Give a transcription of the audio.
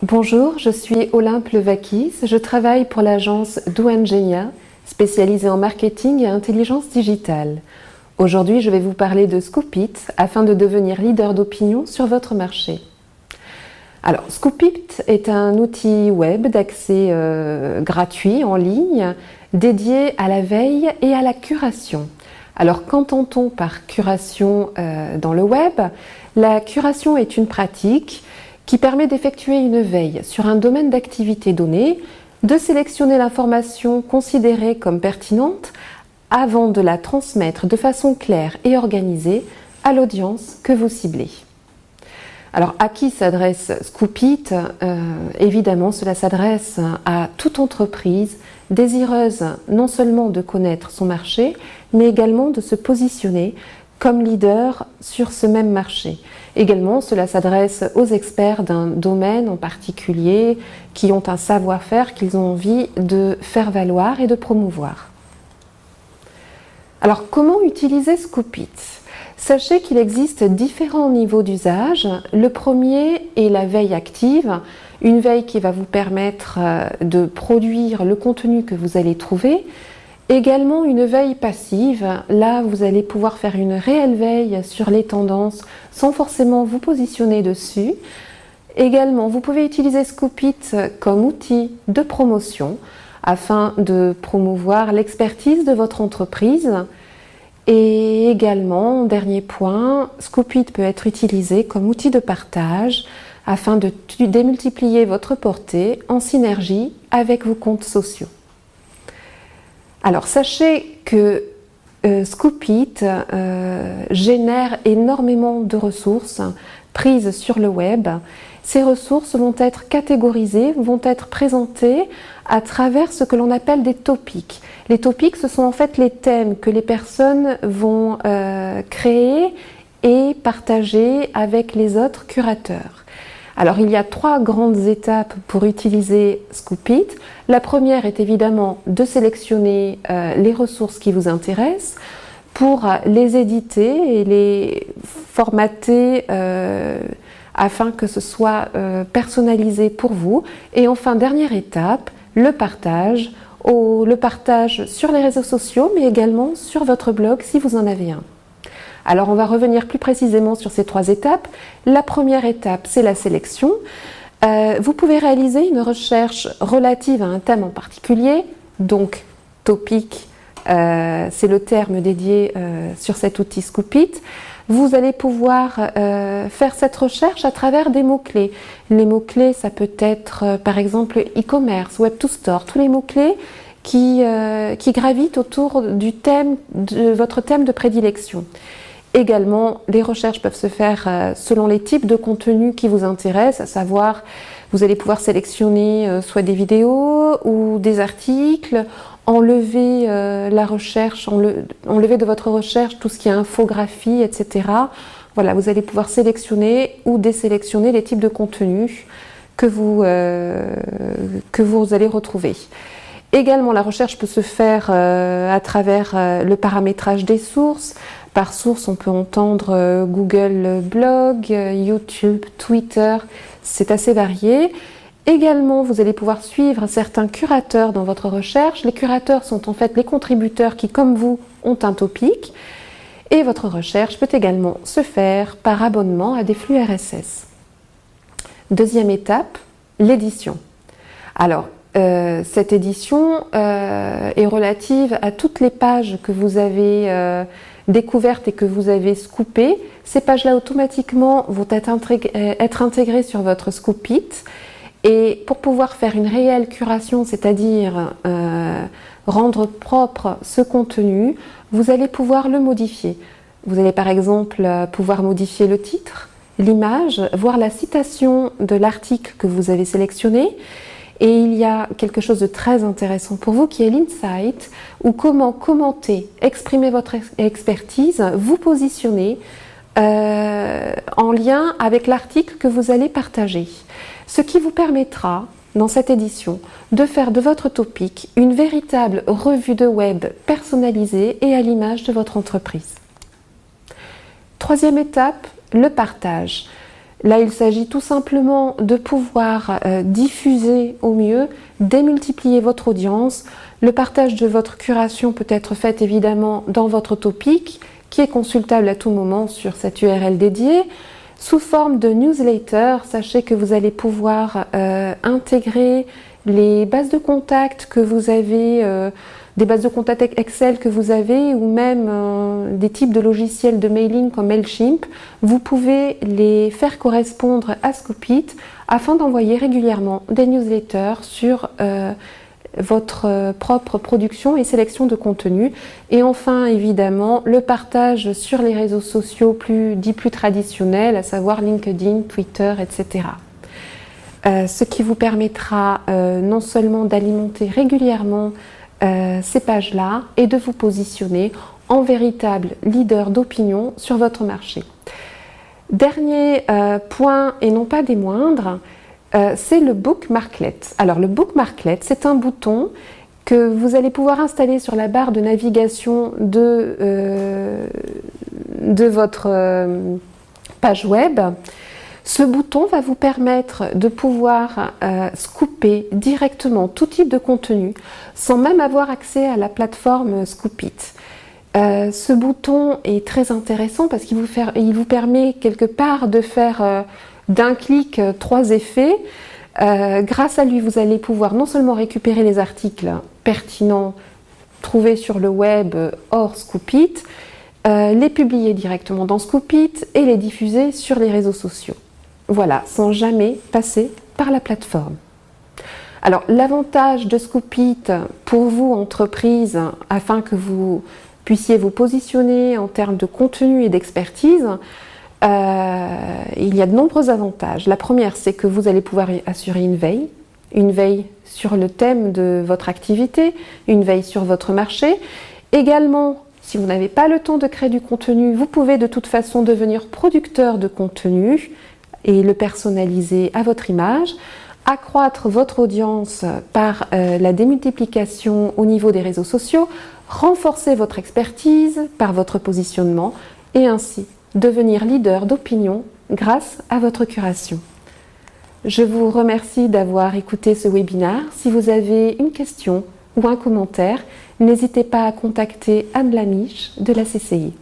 Bonjour, je suis Olympe Levakis, je travaille pour l'agence Douangenia, spécialisée en marketing et intelligence digitale. Aujourd'hui, je vais vous parler de Scoopit afin de devenir leader d'opinion sur votre marché. Alors, Scoopit est un outil web d'accès gratuit en ligne dédié à la veille et à la curation. Alors, qu'entend-on par curation dans le web? La curation est une pratique qui permet d'effectuer une veille sur un domaine d'activité donné, de sélectionner l'information considérée comme pertinente avant de la transmettre de façon claire et organisée à l'audience que vous ciblez. Alors, à qui s'adresse Scoopit? Évidemment, cela s'adresse à toute entreprise désireuse non seulement de connaître son marché, mais également de se positionner comme leader sur ce même marché. Également, cela s'adresse aux experts d'un domaine en particulier qui ont un savoir-faire qu'ils ont envie de faire valoir et de promouvoir. Alors, comment utiliser Scoopit? Sachez qu'il existe différents niveaux d'usage. Le premier est la veille active, une veille qui va vous permettre de produire le contenu que vous allez trouver. Également une veille passive, là vous allez pouvoir faire une réelle veille sur les tendances sans forcément vous positionner dessus. Également, vous pouvez utiliser Scoopit comme outil de promotion afin de promouvoir l'expertise de votre entreprise. Et également, dernier point, Scoopit peut être utilisé comme outil de partage afin de démultiplier votre portée en synergie avec vos comptes sociaux. Alors, sachez que Scoopit génère énormément de ressources prises sur le web. Ces ressources vont être catégorisées, vont être présentées à travers ce que l'on appelle des topics. Les topics, ce sont en fait les thèmes que les personnes vont créer et partager avec les autres curateurs. Alors, il y a 3 grandes étapes pour utiliser Scoopit. La première est évidemment de sélectionner les ressources qui vous intéressent pour les éditer et les formater afin que ce soit personnalisé pour vous. Et enfin, dernière étape, le partage sur les réseaux sociaux, mais également sur votre blog si vous en avez un. Alors, on va revenir plus précisément sur ces 3 étapes. La première étape, c'est la sélection. Vous pouvez réaliser une recherche relative à un thème en particulier, donc topic, c'est le terme dédié sur cet outil Scoopit. Vous allez pouvoir faire cette recherche à travers des mots-clés. Les mots-clés, ça peut être par exemple e-commerce, web to store, tous les mots-clés qui gravitent autour du thème, de votre thème de prédilection. Également, les recherches peuvent se faire selon les types de contenus qui vous intéressent, à savoir, vous allez pouvoir sélectionner soit des vidéos ou des articles, enlever la recherche, enlever de votre recherche tout ce qui est infographie, etc. Voilà, vous allez pouvoir sélectionner ou désélectionner les types de contenus que vous allez retrouver. Également, la recherche peut se faire à travers le paramétrage des sources. Par source, on peut entendre Google Blog, YouTube, Twitter, c'est assez varié. Également, vous allez pouvoir suivre certains curateurs dans votre recherche. Les curateurs sont en fait les contributeurs qui, comme vous, ont un topic. Et votre recherche peut également se faire par abonnement à des flux RSS. Deuxième étape, l'édition. Alors, cette édition est relative à toutes les pages que vous avez découvertes et que vous avez scoopées. Ces pages-là automatiquement vont être intégrées sur votre Scoopit. Et pour pouvoir faire une réelle curation, c'est-à-dire rendre propre ce contenu, vous allez pouvoir le modifier. Vous allez par exemple pouvoir modifier le titre, l'image, voir la citation de l'article que vous avez sélectionné. Et il y a quelque chose de très intéressant pour vous qui est l'insight, ou comment commenter, exprimer votre expertise, vous positionner en lien avec l'article que vous allez partager. Ce qui vous permettra, dans cette édition, de faire de votre topic une véritable revue de web personnalisée et à l'image de votre entreprise. Troisième étape, le partage. Là, il s'agit tout simplement de pouvoir diffuser au mieux, démultiplier votre audience. Le partage de votre curation peut être fait évidemment dans votre topic, qui est consultable à tout moment sur cette URL dédiée. Sous forme de newsletter, sachez que vous allez pouvoir intégrer les bases de contact que vous avez, des bases de contact Excel que vous avez, ou même des types de logiciels de mailing comme Mailchimp. Vous pouvez les faire correspondre à Scoopit afin d'envoyer régulièrement des newsletters sur votre propre production et sélection de contenu. Et enfin, évidemment, le partage sur les réseaux sociaux plus traditionnels, à savoir LinkedIn, Twitter, etc. Ce qui vous permettra non seulement d'alimenter régulièrement ces pages-là et de vous positionner en véritable leader d'opinion sur votre marché. Dernier point, et non pas des moindres, c'est le Bookmarklet. Alors le Bookmarklet, c'est un bouton que vous allez pouvoir installer sur la barre de navigation de votre page web. Ce bouton va vous permettre de pouvoir scooper directement tout type de contenu sans même avoir accès à la plateforme Scoopit. Ce bouton est très intéressant parce qu'il vous permet quelque part de faire d'un clic 3 effets. Grâce à lui, vous allez pouvoir non seulement récupérer les articles pertinents trouvés sur le web hors Scoopit, les publier directement dans Scoopit et les diffuser sur les réseaux sociaux. Voilà, sans jamais passer par la plateforme. Alors, l'avantage de Scoopit pour vous, entreprise, afin que vous puissiez vous positionner en termes de contenu et d'expertise, il y a de nombreux avantages. La première, c'est que vous allez pouvoir assurer une veille sur le thème de votre activité, une veille sur votre marché. Également, si vous n'avez pas le temps de créer du contenu, vous pouvez de toute façon devenir producteur de contenu et le personnaliser à votre image, accroître votre audience par la démultiplication au niveau des réseaux sociaux, renforcer votre expertise par votre positionnement et ainsi devenir leader d'opinion grâce à votre curation. Je vous remercie d'avoir écouté ce webinaire. Si vous avez une question ou un commentaire, n'hésitez pas à contacter Anne Lamiche de la CCI.